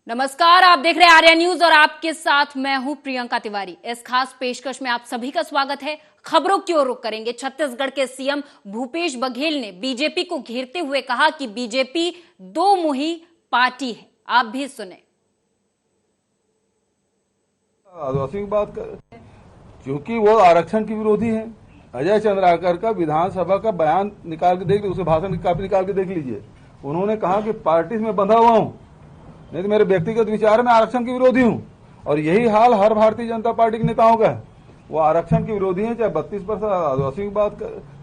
नमस्कार, आप देख रहे हैं आर्या न्यूज और आपके साथ मैं हूं प्रियंका तिवारी। इस खास पेशकश में आप सभी का स्वागत है। खबरों की ओर रुख करेंगे। छत्तीसगढ़ के सीएम भूपेश बघेल ने बीजेपी को घेरते हुए कहा कि बीजेपी दो मुही पार्टी है। आप भी सुने। आदिवासी की बात कर, क्योंकि वो आरक्षण की विरोधी है। अजय चंद्राकर का विधानसभा का बयान निकाल के देख लीजिए, उसे भाषण की कॉपी निकाल के देख लीजिए। उन्होंने कहा कि पार्टी में बंधा हुआ हूं, नहीं तो मेरे व्यक्तिगत विचार में आरक्षण की विरोधी हूं। और यही हाल हर भारतीय जनता पार्टी के नेताओं का है। वो आरक्षण की विरोधी है, चाहे 32% आदिवासी की बात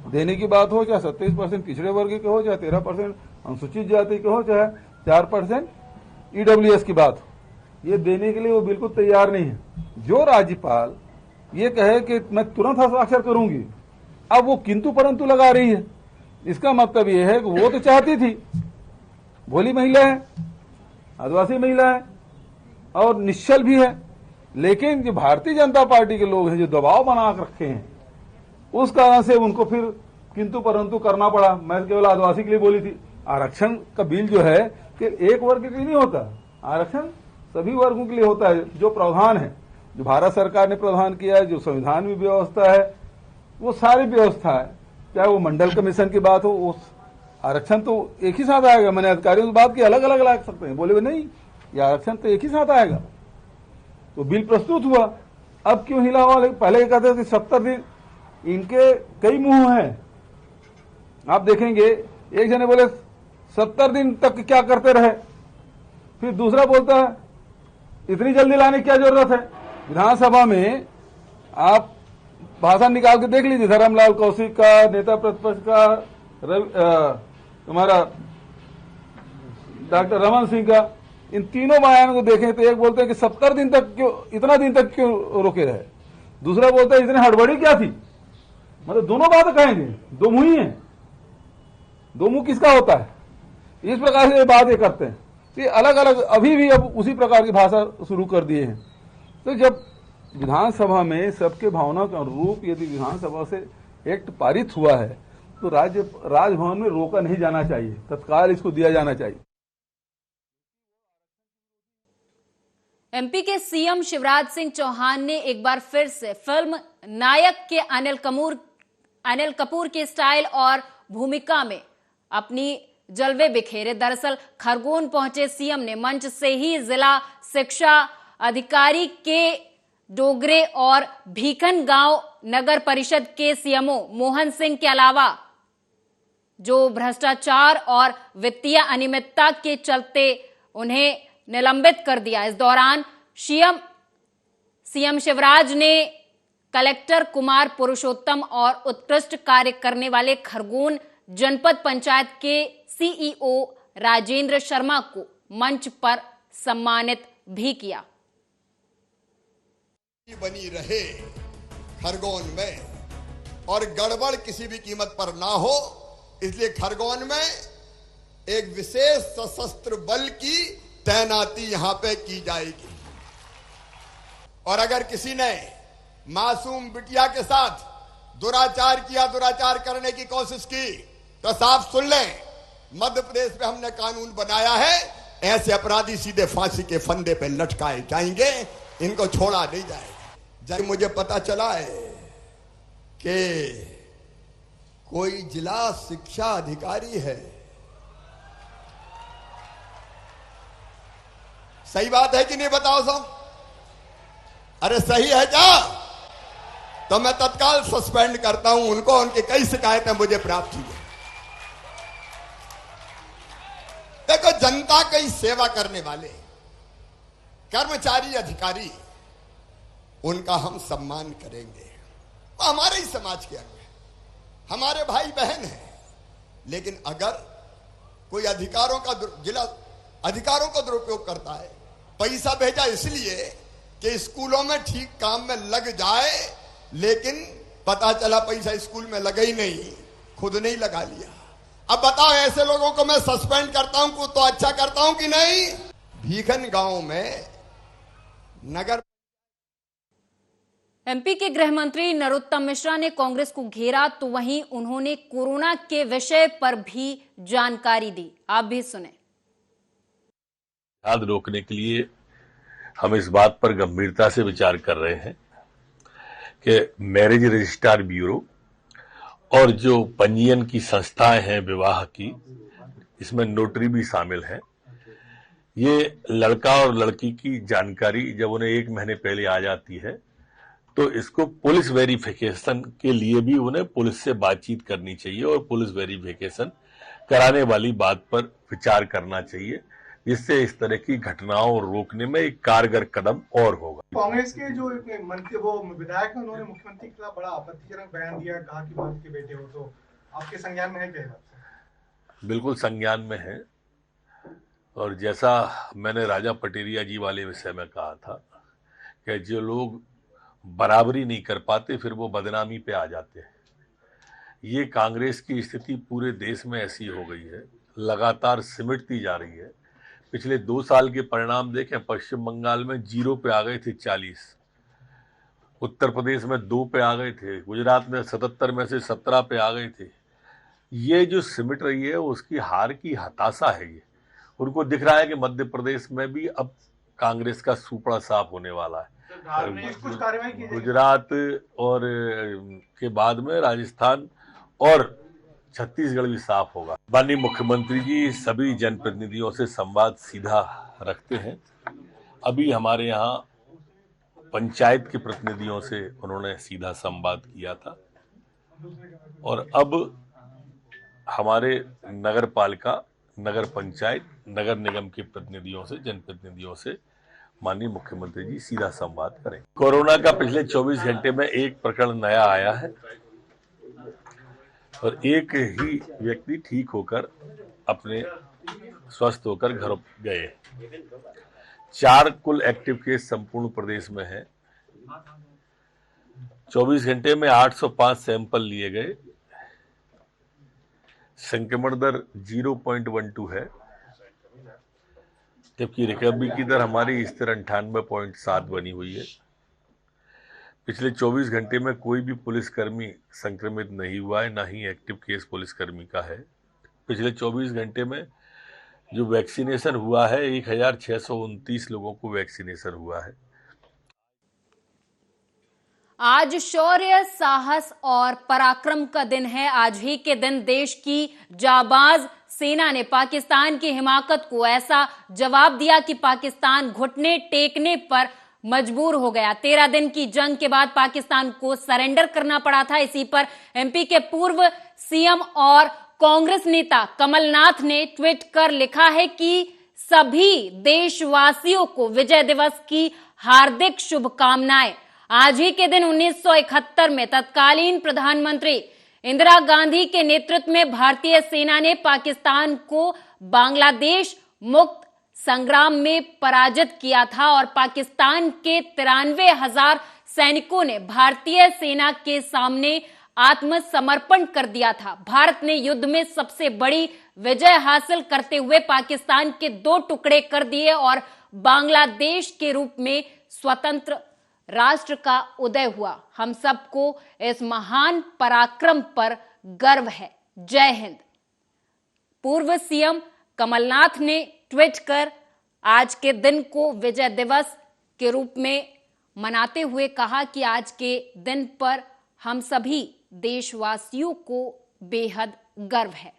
देने की बात हो, चाहे 37% पिछड़े वर्ग के हो, चाहे 13% अनुसूचित जाति के हो, चाहे 4% ईडब्ल्यूएस की बात हो। ये देने के लिए वो बिल्कुल तैयार नहीं है। जो राज्यपाल ये कहे कि मैं तुरंत हस्ताक्षर करूंगी, अब वो किंतु परंतु लगा रही है। इसका मतलब ये है कि वो तो चाहती थी, भोली महिला है, आदिवासी महिला है और निश्चल भी है, लेकिन जो भारतीय जनता पार्टी के लोग हैं जो दबाव बना रखे हैं, उस कारण से उनको फिर किंतु परंतु करना पड़ा। मैं केवल आदिवासी के लिए बोली थी। आरक्षण का बिल जो है कि एक वर्ग के लिए नहीं होता, आरक्षण सभी वर्गों के लिए होता है। जो प्रावधान है, जो भारत सरकार ने प्रावधान किया है, जो संविधान में व्यवस्था है, वो सारी व्यवस्था है। चाहे वो मंडल कमीशन की बात हो, उस आरक्षण तो एक ही साथ आएगा। मैंने अधिकारियों से बात की, अलग अलग ला सकते हैं, बोले नहीं ये आरक्षण तो एक ही साथ आएगा। तो बिल प्रस्तुत हुआ, अब क्यों हिला हुआ? पहले कहते थे 70 दिन, इनके कई मुंह हैं। आप देखेंगे, एक जने बोले 70 दिन तक क्या करते रहे, फिर दूसरा बोलता है इतनी जल्दी लाने की क्या जरूरत है। विधानसभा में आप भाषण निकाल के देख लीजिए, धर्मलाल कौशिक का, नेता प्रतिपक्ष का, तुम्हारा डॉक्टर रमन सिंह का, इन तीनों बयान को देखें तो एक बोलते हैं कि 70 दिन तक क्यों, इतना दिन तक क्यों रोके रहे। दूसरा बोलता है इतनी हड़बड़ी क्या थी। मतलब दोनों बातें कहेंगे, दो मुंह ही है। दो मुंह किसका होता है? इस प्रकार से ये बातें करते हैं। ये अलग अलग अभी भी अब उसी प्रकार की भाषा शुरू कर दिए हैं। तो जब विधानसभा में सबके भावना के अनुरूप यदि विधानसभा से एक्ट पारित हुआ है तो राजभवन में रोका नहीं जाना चाहिए, तत्काल इसको दिया जाना चाहिए। एमपी के सीएम शिवराज सिंह चौहान ने एक बार फिर से फिल्म नायक के अनिल कपूर के स्टाइल और भूमिका में अपनी जलवे बिखेरे। दरअसल खरगोन पहुंचे सीएम ने मंच से ही जिला शिक्षा अधिकारी के डोगरे और भीखन गांव नगर परिषद के सीएमओ मोहन सिंह के अलावा जो भ्रष्टाचार और वित्तीय अनियमितता के चलते उन्हें निलंबित कर दिया। इस दौरान सीएम शिवराज ने कलेक्टर कुमार पुरुषोत्तम और उत्कृष्ट कार्य करने वाले खरगोन जनपद पंचायत के सीईओ राजेंद्र शर्मा को मंच पर सम्मानित भी किया। बनी रहे खरगोन में और गड़बड़ किसी भी कीमत पर ना हो, इसलिए खरगोन में एक विशेष सशस्त्र बल की तैनाती यहां पे की जाएगी। और अगर किसी ने मासूम बिटिया के साथ दुराचार किया, दुराचार करने की कोशिश की, तो साफ सुन लें, मध्य प्रदेश में हमने कानून बनाया है, ऐसे अपराधी सीधे फांसी के फंदे पे लटकाए जाएंगे, इनको छोड़ा नहीं जाएगा। जब मुझे पता चला है कि कोई जिला शिक्षा अधिकारी है, सही बात है कि नहीं बताओ सब? अरे सही है क्या? तो मैं तत्काल सस्पेंड करता हूं उनको। उनकी कई शिकायतें मुझे प्राप्त हुई है। देखो, जनता की सेवा करने वाले कर्मचारी अधिकारी, उनका हम सम्मान करेंगे। वो हमारे ही समाज के अंग हैं, हमारे भाई बहन हैं। लेकिन अगर कोई जिला अधिकारों का दुरुपयोग करता है, पैसा भेजा इसलिए कि स्कूलों में ठीक काम में लग जाए, लेकिन पता चला पैसा स्कूल में लगा ही नहीं, खुद नहीं लगा लिया। अब बताओ, ऐसे लोगों को मैं सस्पेंड करता हूं तो अच्छा करता हूं कि नहीं? भीखन गांव में नगर एमपी के गृह मंत्री नरोत्तम मिश्रा ने कांग्रेस को घेरा, तो वहीं उन्होंने कोरोना के विषय पर भी जानकारी दी। आप भी सुने। अपराध रोकने के लिए हम इस बात पर गंभीरता से विचार कर रहे हैं कि मैरिज रजिस्ट्रार ब्यूरो और जो पंजीयन की संस्थाएं हैं विवाह की, इसमें नोटरी भी शामिल है। ये लड़का और लड़की की जानकारी जब उन्हें 1 महीने पहले आ जाती है तो इसको पुलिस वेरिफिकेशन के लिए भी उन्हें पुलिस से बातचीत करनी चाहिए और पुलिस वेरिफिकेशन कराने वाली बात पर विचार करना चाहिए, जिससे इस तरह की घटनाओं को रोकने में एक कारगर कदम और होगा। कांग्रेस के जो वो विधायक हैं, उन्होंने मुख्यमंत्री के खिलाफ बड़ा आपत्तिजनक बयान दिया, कहा कि मंत्री के बेटे हो, तो आपके संज्ञान में है क्या? बिल्कुल संज्ञान में है, और जैसा मैंने राजा पटेरिया जी वाले विषय में कहा था कि जो लोग बराबरी नहीं कर पाते फिर वो बदनामी पे आ जाते हैं। ये कांग्रेस की स्थिति पूरे देश में ऐसी हो गई है, लगातार सिमटती जा रही है। पिछले 2 साल के परिणाम देखें, पश्चिम बंगाल में 0 पे आ गए थे 40, उत्तर प्रदेश में 2 पे आ गए थे, गुजरात में 77 में से 17 पे आ गए थे। ये जो सिमट रही है उसकी हार की हताशा है। ये उनको दिख रहा है कि मध्य प्रदेश में भी अब कांग्रेस का सुपड़ा साफ होने वाला है। गुजरात और के बाद में राजस्थान और छत्तीसगढ़ भी साफ होगा। माननीय मुख्यमंत्री जी सभी जनप्रतिनिधियों से संवाद सीधा रखते हैं। अभी हमारे यहाँ पंचायत के प्रतिनिधियों से उन्होंने सीधा संवाद किया था, और अब हमारे नगर पालिका, नगर पंचायत, नगर निगम के प्रतिनिधियों से, जनप्रतिनिधियों से माननीय मुख्यमंत्री जी सीधा संवाद करें। कोरोना का पिछले 24 घंटे में 1 प्रकरण नया आया है और 1 ही व्यक्ति ठीक होकर अपने स्वस्थ होकर घर गए। 4 कुल एक्टिव केस संपूर्ण प्रदेश में है। 24 घंटे में 805 सैंपल लिए गए। संक्रमण दर 0.12 है, जबकि रिकवरी की दर हमारी स्थिर 98.7 बनी हुई है। पिछले 24 घंटे में कोई भी पुलिसकर्मी संक्रमित नहीं हुआ है, ना ही एक्टिव केस पुलिसकर्मी का है। पिछले 24 घंटे में जो वैक्सीनेशन हुआ है 1629 लोगों को वैक्सीनेशन हुआ है। आज शौर्य, साहस और पराक्रम का दिन है। आज ही के दिन देश की जाबाज सेना ने पाकिस्तान की हिमाकत को ऐसा जवाब दिया कि पाकिस्तान घुटने टेकने पर मजबूर हो गया। 13 दिन की जंग के बाद पाकिस्तान को सरेंडर करना पड़ा था। इसी पर एमपी के पूर्व सीएम और कांग्रेस नेता कमलनाथ ने ट्वीट कर लिखा है कि सभी देशवासियों को विजय दिवस की हार्दिक शुभकामनाएं। आज ही के दिन 1971 में तत्कालीन प्रधानमंत्री इंदिरा गांधी के नेतृत्व में भारतीय सेना ने पाकिस्तान को बांग्लादेश मुक्त संग्राम में पराजित किया था और पाकिस्तान के 93,000 सैनिकों ने भारतीय सेना के सामने आत्मसमर्पण कर दिया था। भारत ने युद्ध में सबसे बड़ी विजय हासिल करते हुए पाकिस्तान के 2 टुकड़े कर दिए और बांग्लादेश के रूप में स्वतंत्र राष्ट्र का उदय हुआ। हम सबको इस महान पराक्रम पर गर्व है। जय हिंद। पूर्व सीएम कमलनाथ ने ट्वीट कर आज के दिन को विजय दिवस के रूप में मनाते हुए कहा कि आज के दिन पर हम सभी देशवासियों को बेहद गर्व है।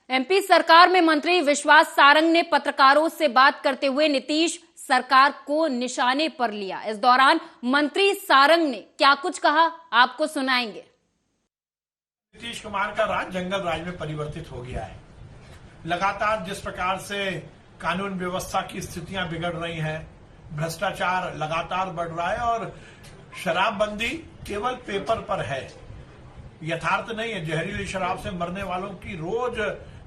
एमपी सरकार में मंत्री विश्वास सारंग ने पत्रकारों से बात करते हुए नीतीश सरकार को निशाने पर लिया। इस दौरान मंत्री सारंग ने क्या कुछ कहा, आपको सुनाएंगे। नीतीश कुमार का राज जंगल राज में परिवर्तित हो गया है। लगातार जिस प्रकार से कानून व्यवस्था की स्थितियां बिगड़ रही हैं, भ्रष्टाचार लगातार बढ़ रहा है और शराबबंदी केवल पेपर पर है, यथार्थ नहीं है। जहरीली शराब से मरने वालों की रोज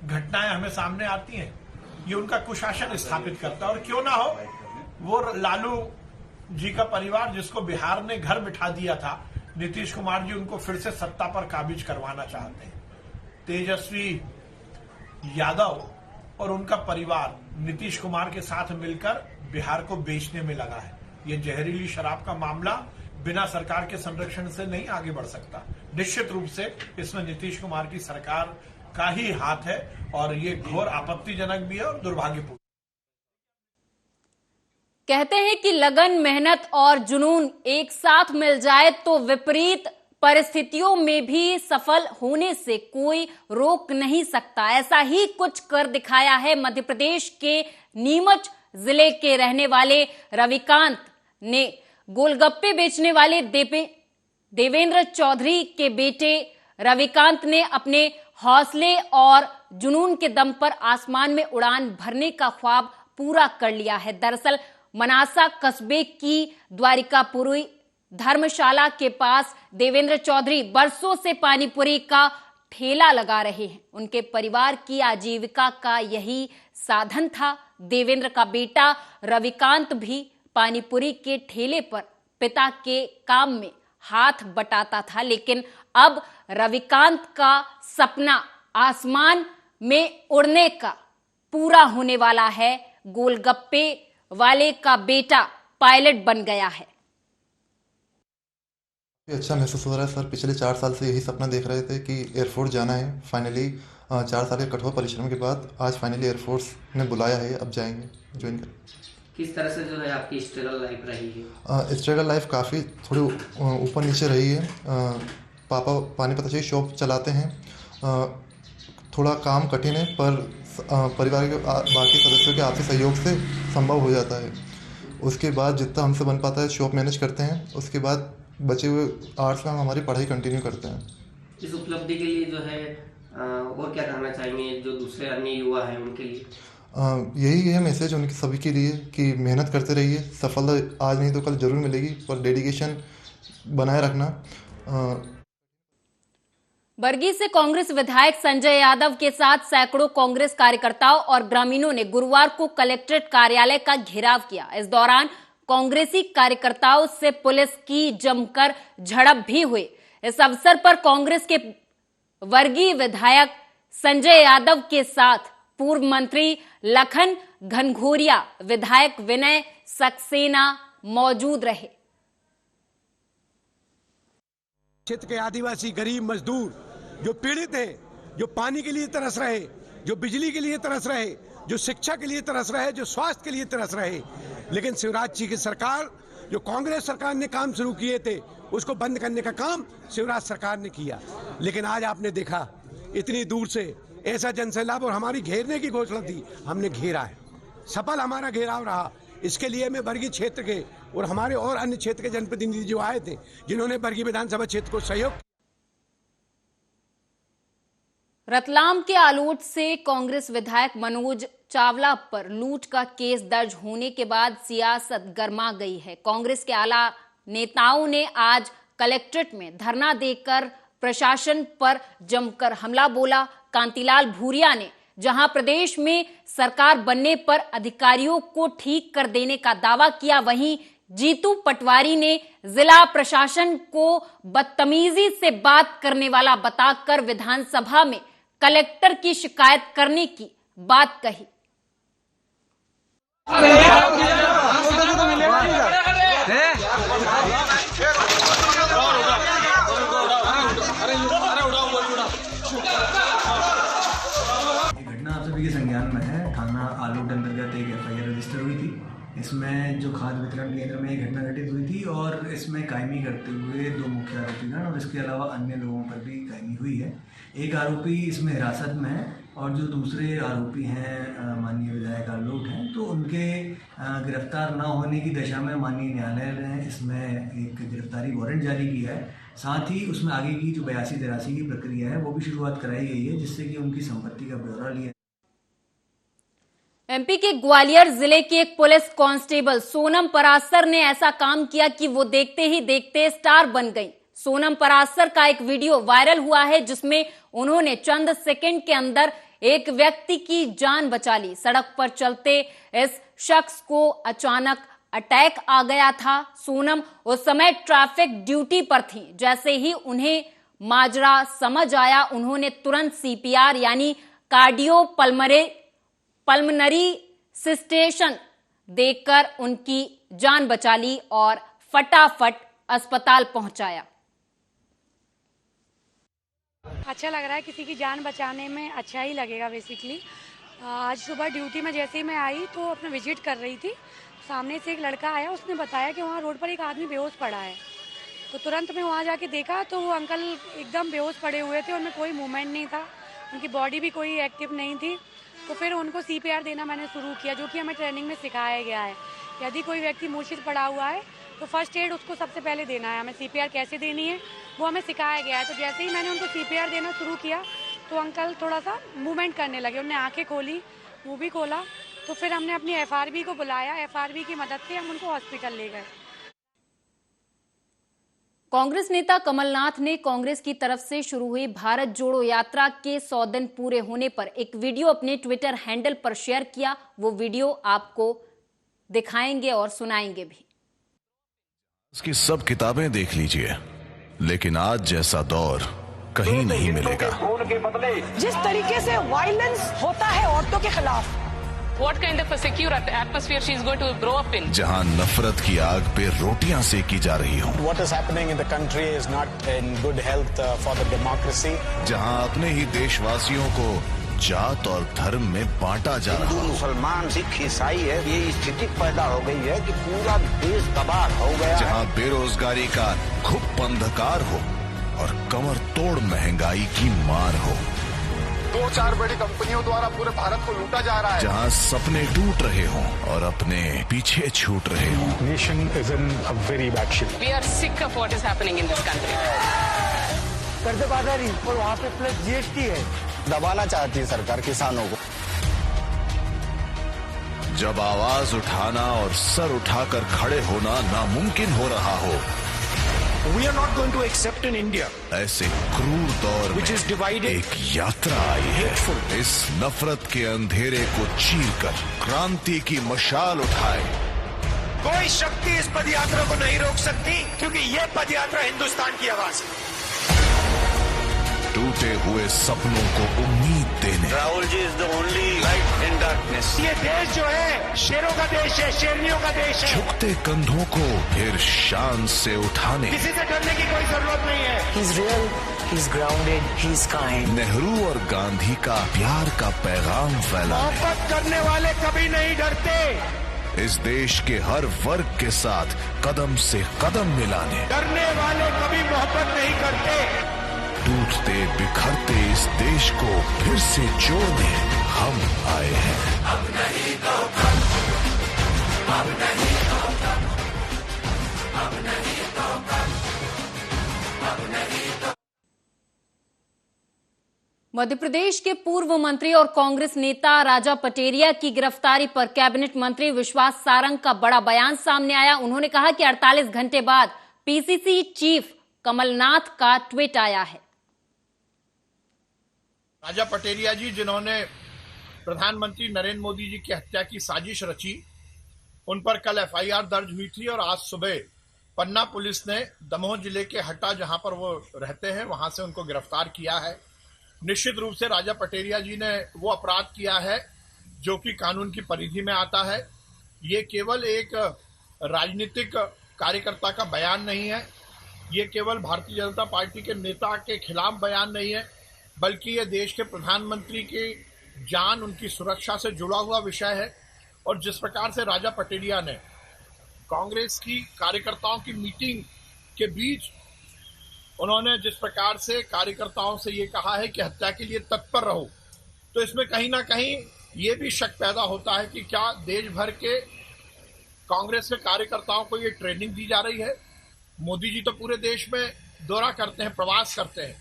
घटनाएं हमें सामने आती हैं। ये उनका कुशासन स्थापित करता है। और क्यों ना हो, वो लालू जी का परिवार जिसको बिहार ने घर बिठा दिया था, नीतीश कुमार जी उनको फिर से सत्ता पर काबिज करवाना चाहते हैं। तेजस्वी यादव और उनका परिवार नीतीश कुमार के साथ मिलकर बिहार को बेचने में लगा है। ये जहरीली शराब का मामला बिना सरकार के संरक्षण से नहीं आगे बढ़ सकता। निश्चित रूप से इसमें नीतीश कुमार की सरकार का ही हाथ है और ये घोर आपत्तिजनक भी है और दुर्भाग्यपूर्ण। कहते हैं कि लगन, मेहनत और जुनून एक साथ मिल जाए तो विपरीत परिस्थितियों में भी सफल होने से कोई रोक नहीं सकता। ऐसा ही कुछ कर दिखाया है मध्य प्रदेश के नीमच जिले के रहने वाले रविकांत ने। गोलगप्पे बेचने वाले देवेंद्र चौधरी के बेटे रविकांत ने अपने हौसले और जुनून के दम पर आसमान में उड़ान भरने का ख्वाब पूरा कर लिया है। दरअसल मनासा कस्बे की द्वारिकापुरी धर्मशाला के पास देवेंद्र चौधरी बरसों से पानीपुरी का ठेला लगा रहे हैं। उनके परिवार की आजीविका का यही साधन था। देवेंद्र का बेटा रविकांत भी पानीपुरी के ठेले पर पिता के काम में हाथ बटाता था, लेकिन अब रविकांत का सपना आसमान में उड़ने का पूरा होने वाला है। गोलगप्पे वाले का बेटा पायलट बन गया है। अच्छा महसूस हो रहा है सर। पिछले 4 साल से यही सपना देख रहे थे कि एयरफोर्स जाना है। फाइनली 4 साल के कठोर परिश्रम के बाद आज फाइनली एयरफोर्स ने बुलाया है, अब जाएंगे ज्वाइन करें। किस तरह से जो है आपकी स्ट्रगल लाइफ रही है? स्ट्रगल लाइफ काफ़ी थोड़ी ऊपर नीचे रही है। पापा पानीपत से शॉप चलाते हैं। थोड़ा काम कठिन है पर परिवार के बाकी सदस्यों के आपसी सहयोग से संभव हो जाता है। उसके बाद जितना हमसे बन पाता है शॉप मैनेज करते हैं। उसके बाद बचे हुए आर्ट्स में हम हमारी पढ़ाई कंटिन्यू करते हैं। इस उपलब्धि के लिए जो है और क्या कहना चाहेंगे जो दूसरे अन्य युवा हैं उनके लिए? यही है मैसेज उनके सभी के लिए कि मेहनत करते रहिए। सफलता आज नहीं तो कल जरूर मिलेगी, पर डेडिकेशन बनाए रखना। बरगी से कांग्रेस विधायक संजय यादव के साथ सैकड़ों कांग्रेस कार्यकर्ताओं और ग्रामीणों ने गुरुवार को कलेक्ट्रेट कार्यालय का घेराव किया। इस दौरान कांग्रेसी कार्यकर्ताओं से पुलिस की जमकर झड़प भी हुई। इस अवसर पर कांग्रेस के वर्गीय विधायक संजय यादव के साथ पूर्व मंत्री लखन घनघोरिया, विधायक विनय सक्सेना मौजूद रहे। क्षेत्र के आदिवासी गरीब मजदूर जो पीड़ित हैं, जो पानी के लिए तरस रहे, जो बिजली के लिए तरस रहे, जो शिक्षा के लिए तरस रहे, जो स्वास्थ्य के लिए तरस रहे, लेकिन शिवराज जी की सरकार, जो कांग्रेस सरकार ने काम शुरू किए थे उसको बंद करने का काम शिवराज सरकार ने किया। लेकिन आज आपने देखा इतनी दूर से ऐसा जनसैलाब, और हमारी घेरने की घोषणा थी, हमने घेरा है। सफल हमारा घेराव रहा। इसके लिए मैं बरगी क्षेत्र के और हमारे और अन्य क्षेत्र के जनप्रतिनिधि जो आए थे, जिन्होंने बरगी विधानसभा क्षेत्र को सहयोग। रतलाम के आलोट से कांग्रेस विधायक मनोज चावला पर लूट का केस दर्ज होने के बाद सियासत गर्मा गई है। कांग्रेस के आला नेताओं ने आज कलेक्ट्रेट में धरना देकर प्रशासन पर जमकर हमला बोला। कांतिलाल भूरिया ने जहां प्रदेश में सरकार बनने पर अधिकारियों को ठीक कर देने का दावा किया, वहीं जीतू पटवारी ने जिला प्रशासन को बदतमीजी से बात करने वाला बताकर विधानसभा में कलेक्टर की शिकायत करने की बात कही। घटना आप सभी के संज्ञान में है। थाना आलोट अंतर्गत एक एफआईआर रजिस्टर हुई थी। इसमें जो खाद्य वितरण केंद्र में एक घटना घटित हुई थी और इसमें कायमी करते हुए 2 मुख्य आरोपीगण और इसके अलावा अन्य लोगों पर भी कायमी हुई है। एक आरोपी इसमें हिरासत में है और जो दूसरे आरोपी हैं माननीय विधायक आलोट हैं, तो उनके गिरफ्तार न होने की दशा में माननीय न्यायालय ने इसमें एक गिरफ्तारी वारंट जारी किया है। साथ ही उसमें आगे की जो 82-83 की प्रक्रिया है वो भी शुरुआत कराई गई है, जिससे कि उनकी संपत्ति का ब्यौरा लिया। एमपी के ग्वालियर जिले की एक पुलिस कांस्टेबल सोनम परासर ने ऐसा काम किया कि वो देखते ही देखते स्टार बन गई। सोनम परासर का एक वीडियो वायरल हुआ है जिसमें उन्होंने चंद सेकंड के अंदर एक व्यक्ति की जान बचा ली। सड़क पर चलते इस शख्स को अचानक अटैक आ गया था। सोनम उस समय ट्रैफिक ड्यूटी पर थी। जैसे ही उन्हें माजरा समझ आया, उन्होंने तुरंत सीपीआर यानी कार्डियो पल्मनरी सिस्टेशन देकर उनकी जान बचा ली और फटाफट अस्पताल पहुंचाया। अच्छा लग रहा है, किसी की जान बचाने में अच्छा ही लगेगा बेसिकली। आज सुबह ड्यूटी में जैसे ही मैं आई तो अपना विजिट कर रही थी, सामने से एक लड़का आया, उसने बताया कि वहाँ रोड पर एक आदमी बेहोश पड़ा है। तो तुरंत मैं वहाँ जाके देखा तो वो अंकल एकदम बेहोश पड़े हुए थे, उनमें कोई मूवमेंट नहीं था, उनकी बॉडी भी कोई एक्टिव नहीं थी। तो फिर उनको CPR देना मैंने शुरू किया, जो कि हमें ट्रेनिंग में सिखाया गया है। यदि कोई व्यक्ति मूर्छित पड़ा हुआ है तो फर्स्ट एड उसको सबसे पहले देना है, हमें CPR कैसे देनी है वो हमें सिखाया गया है। तो जैसे ही मैंने उनको CPR देना शुरू किया तो अंकल थोड़ा सा मूवमेंट करने लगे, उन्होंने आंखें खोली, मुंह भी खोला। तो फिर हमने अपनी FRB को बुलाया, FRB की मदद से हम उनको हॉस्पिटल ले गए। कांग्रेस नेता कमलनाथ ने कांग्रेस की तरफ से शुरू हुई भारत जोड़ो यात्रा के 100 दिन पूरे होने पर एक वीडियो अपने ट्विटर हैंडल पर शेयर किया। वो वीडियो आपको दिखाएंगे और सुनाएंगे भी। उसकी सब किताबें देख लीजिए, लेकिन आज जैसा दौर कहीं नहीं मिलेगा। जिस तरीके से वायलेंस होता है औरतों के खिलाफ, What kind of a secure atmosphere she is going to grow up in? जहां नफरत की आग पे रोटियां सेकी जा रही हो, What is happening in the country is not in good health for the democracy. जहां अपने ही देशवासियों को जात और धर्म में बांटा जा रहा है। मुसलमान, सिख, ईसाई है, ये स्थिति पैदा हो गई है कि पूरा देश तबाह हो गया। जहां बेरोजगारी का घुप अंधकार हो और कमर तोड़ महंगाई की मार हो, 2-4 बड़ी कंपनियों द्वारा पूरे भारत को लूटा जा रहा है। जहां सपने टूट रहे हों और अपने पीछे छूट रहे हों। Nation is in a very bad shape. We are sick of what is happening in this country. कर्जबाजारी और वहाँ पे प्लस GST है, दबाना चाहती है सरकार किसानों को। जब आवाज उठाना और सर उठाकर खड़े होना नामुमकिन हो रहा हो, We are not going to accept in India. ऐसे क्रूर दौर Which is divided, एक यात्रा आई है। इस नफरत के अंधेरे को चीरकर क्रांति की मशाल उठाए। कोई शक्ति इस पदयात्रा को नहीं रोक सकती, क्योंकि ये पदयात्रा हिंदुस्तान की आवाज है। टूटे हुए सपनों को उम्मीद देने। Rahul ji is the only light in darkness. ये देश जो है शेरों का देश है, शेरनियों का देश है। झुकते कंधों को फिर शान से उठाने। किसी से डरने की कोई जरूरत नहीं है। He's real, he's grounded, he's kind. Nehru और गांधी का प्यार का पैगाम फैलाने। मोहब्बत करने वाले कभी नहीं डरते। इस देश के हर वर्ग के साथ कदम से कदम मिलाने। डरने वाले कभी मोहब्बत नहीं करते। टूटते बिखरते इस देश को फिर से जोड़ने हम आए हैं। अब नहीं तो कब, अब नहीं तो कब, अब नहीं तो कब, अब नहीं तो। मध्य प्रदेश के पूर्व मंत्री और कांग्रेस नेता राजा पटेरिया की गिरफ्तारी पर कैबिनेट मंत्री विश्वास सारंग का बड़ा बयान सामने आया। उन्होंने कहा कि 48 घंटे बाद PCC चीफ कमलनाथ का ट्वीट आया है। राजा पटेरिया जी, जिन्होंने प्रधानमंत्री नरेंद्र मोदी जी की हत्या की साजिश रची, उन पर कल FIR दर्ज हुई थी और आज सुबह पन्ना पुलिस ने दमोह जिले के हट्टा, जहां पर वो रहते हैं, वहां से उनको गिरफ्तार किया है। निश्चित रूप से राजा पटेरिया जी ने वो अपराध किया है जो कि कानून की परिधि में आता है। ये केवल एक राजनीतिक कार्यकर्ता का बयान नहीं है, ये केवल भारतीय जनता पार्टी के नेता के खिलाफ बयान नहीं है, बल्कि ये देश के प्रधानमंत्री की जान, उनकी सुरक्षा से जुड़ा हुआ विषय है। और जिस प्रकार से राजा पटेरिया ने कांग्रेस की कार्यकर्ताओं की मीटिंग के बीच उन्होंने जिस प्रकार से कार्यकर्ताओं से ये कहा है कि हत्या के लिए तत्पर रहो, तो इसमें कहीं ना कहीं ये भी शक पैदा होता है कि क्या देश भर के कांग्रेस के कार्यकर्ताओं को ये ट्रेनिंग दी जा रही है। मोदी जी तो पूरे देश में दौरा करते हैं, प्रवास करते हैं,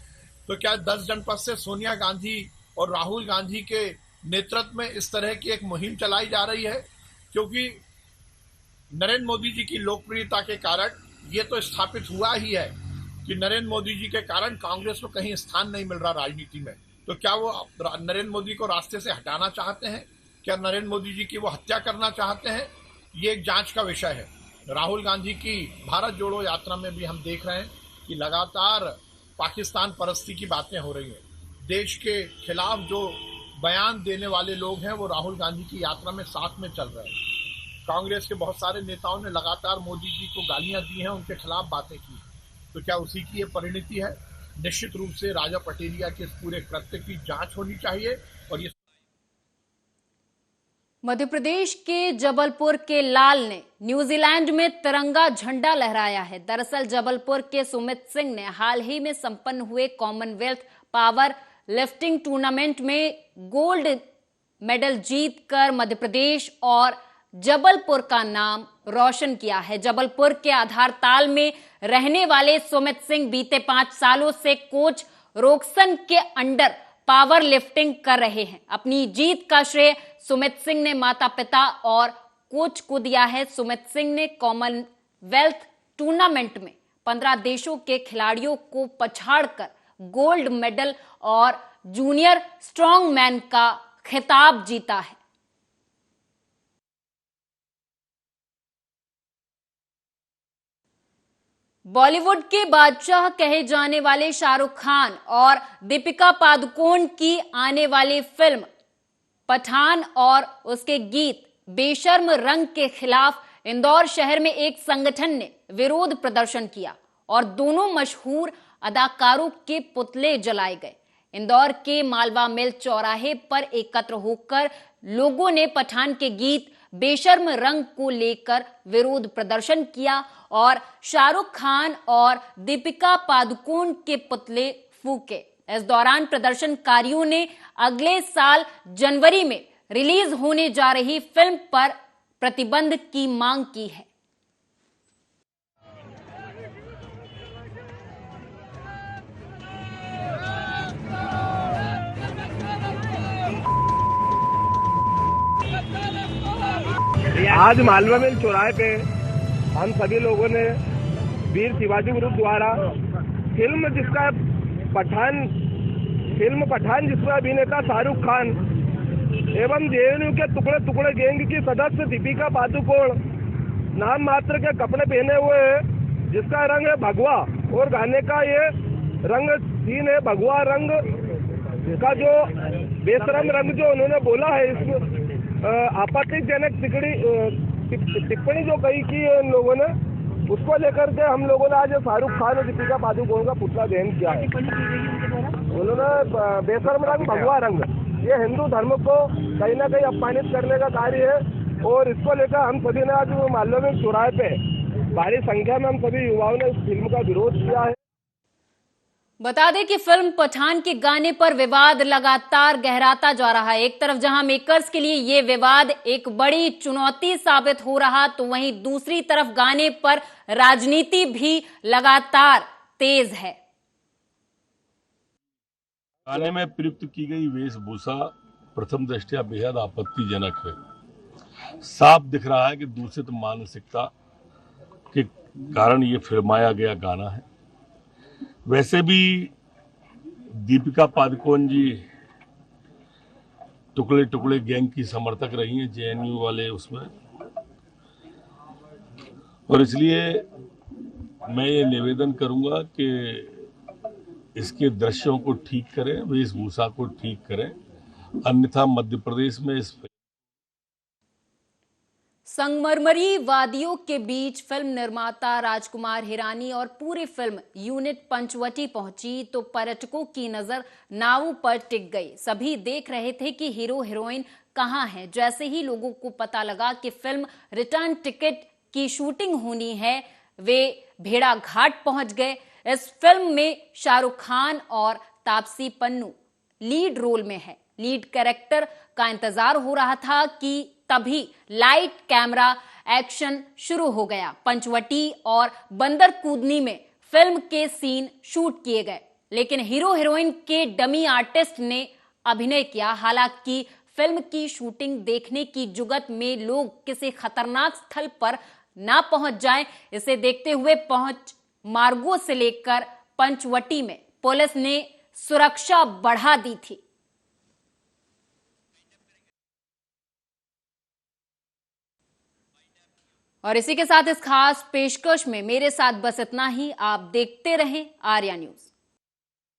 तो क्या 10 जनपद से सोनिया गांधी और राहुल गांधी के नेतृत्व में इस तरह की एक मुहिम चलाई जा रही है? क्योंकि नरेंद्र मोदी जी की लोकप्रियता के कारण ये तो स्थापित हुआ ही है कि नरेंद्र मोदी जी के कारण कांग्रेस को कहीं स्थान नहीं मिल रहा राजनीति में। तो क्या वो नरेंद्र मोदी को रास्ते से हटाना चाहते हैं? क्या नरेंद्र मोदी जी की वो हत्या करना चाहते हैं? ये एक जांच का विषय है। राहुल गांधी की भारत जोड़ो यात्रा में भी हम देख रहे हैं कि लगातार पाकिस्तान परस्ती की बातें हो रही हैं। देश के खिलाफ जो बयान देने वाले लोग हैं वो राहुल गांधी की यात्रा में साथ में चल रहे हैं। कांग्रेस के बहुत सारे नेताओं ने लगातार मोदी जी को गालियां दी हैं, उनके खिलाफ बातें की। तो क्या उसी की ये परिणति है? निश्चित रूप से राजा पटेरिया के इस पूरे कृत्य की जांच होनी चाहिए। और ये मध्य प्रदेश के जबलपुर के लाल ने न्यूजीलैंड में तिरंगा झंडा लहराया है। दरअसल जबलपुर के सुमित सिंह ने हाल ही में संपन्न हुए कॉमनवेल्थ पावर लिफ्टिंग टूर्नामेंट में गोल्ड मेडल जीतकर मध्य प्रदेश और जबलपुर का नाम रोशन किया है। जबलपुर के आधारताल में रहने वाले सुमित सिंह बीते 5 सालों से कोच रोक्सन के अंडर पावर लिफ्टिंग कर रहे हैं। अपनी जीत का श्रेय सुमित सिंह ने माता पिता और कोच को दिया है। सुमित सिंह ने कॉमनवेल्थ टूर्नामेंट में 15 देशों के खिलाड़ियों को पछाड़कर गोल्ड मेडल और जूनियर स्ट्रॉन्गमैन का खिताब जीता है। बॉलीवुड के बादशाह कहे जाने वाले शाहरुख खान और दीपिका पादुकोण की आने वाली फिल्म पठान और उसके गीत बेशर्म रंग के खिलाफ इंदौर शहर में एक संगठन ने विरोध प्रदर्शन किया और दोनों मशहूर अदाकारों के पुतले जलाए गए। इंदौर के मालवा मिल चौराहे पर एकत्र होकर लोगों ने पठान के गीत बेशर्म रंग को लेकर विरोध प्रदर्शन किया और शाहरुख खान और दीपिका पादुकोण के पुतले फूके। इस दौरान प्रदर्शनकारियों ने अगले साल जनवरी में रिलीज होने जा रही फिल्म पर प्रतिबंध की मांग की है। आज मालवा मिल चौराहे पे हम सभी लोगों ने वीर शिवाजी ग्रुप द्वारा फिल्म पठान जिसमें अभिनेता शाहरुख खान एवं जेएनयू के टुकड़े टुकड़े गैंग की सदस्य दीपिका पादुकोण नाम मात्र के कपड़े पहने हुए हैं, जिसका रंग है भगवा और गाने का ये रंग सीन है भगवा रंग का। जो बेशरम रंग जो उन्होंने बोला है, इसमें आपत्तिजनक टिप्पणी जो कही की इन लोगों ने, उसको लेकर के हम लोगों ने आज शाहरुख खान और दीपिका पादुकोण का पुतला दहन किया है। उन्होंने बेशर्म रंग भगवा रंग, ये हिंदू धर्म को कहीं ना कहीं अपमानित करने का कार्य है और इसको लेकर हम सभी ने आज मालवा मिल चौराहे पे भारी संख्या में हम सभी युवाओं ने इस फिल्म का विरोध किया है। बता दें कि फिल्म पठान के गाने पर विवाद लगातार गहराता जा रहा है। एक तरफ जहां मेकर्स के लिए ये विवाद एक बड़ी चुनौती साबित हो रहा, तो वहीं दूसरी तरफ गाने पर राजनीति भी लगातार तेज है। गाने में प्रयुक्त की गई वेशभूषा प्रथम दृष्टया बेहद आपत्तिजनक है। साफ दिख रहा है कि दूषित मानसिकता के कारण ये फिल्माया गया गाना है। वैसे भी दीपिका पादुकोण जी टुकड़े टुकड़े गैंग की समर्थक रही हैं, जेएनयू वाले उसमें, और इसलिए मैं ये निवेदन करूंगा कि इसके दृश्यों को ठीक करें, वेशभूषा को ठीक करें, अन्यथा मध्य प्रदेश में इस संगमरमरी वादियों के बीच फिल्म निर्माता राजकुमार हिरानी और पूरी फिल्म यूनिट पंचवटी पहुंची तो पर्यटकों की नजर नावों पर टिक गई। सभी देख रहे थे कि हीरो हीरोइन कहां हैं। जैसे ही लोगों को पता लगा कि फिल्म रिटर्न टिकट की शूटिंग होनी है, वे भेड़ा घाट पहुंच गए। इस फिल्म में शाहरुख खान और तापसी पन्नू लीड रोल में है। लीड कैरेक्टर का इंतजार हो रहा था कि तभी लाइट कैमरा एक्शन शुरू हो गया। पंचवटी और बंदर कूदनी में फिल्म के सीन शूट किए गए, लेकिन हीरो हीरोइन के डमी आर्टिस्ट ने अभिनय किया। हालांकि फिल्म की शूटिंग देखने की जुगत में लोग किसी खतरनाक स्थल पर ना पहुंच जाएं, इसे देखते हुए पहुंच मार्गों से लेकर पंचवटी में पुलिस ने सुरक्षा बढ़ा दी थी। और इसी के साथ इस खास पेशकश में मेरे साथ बस इतना ही। आप देखते रहें आर्या न्यूज।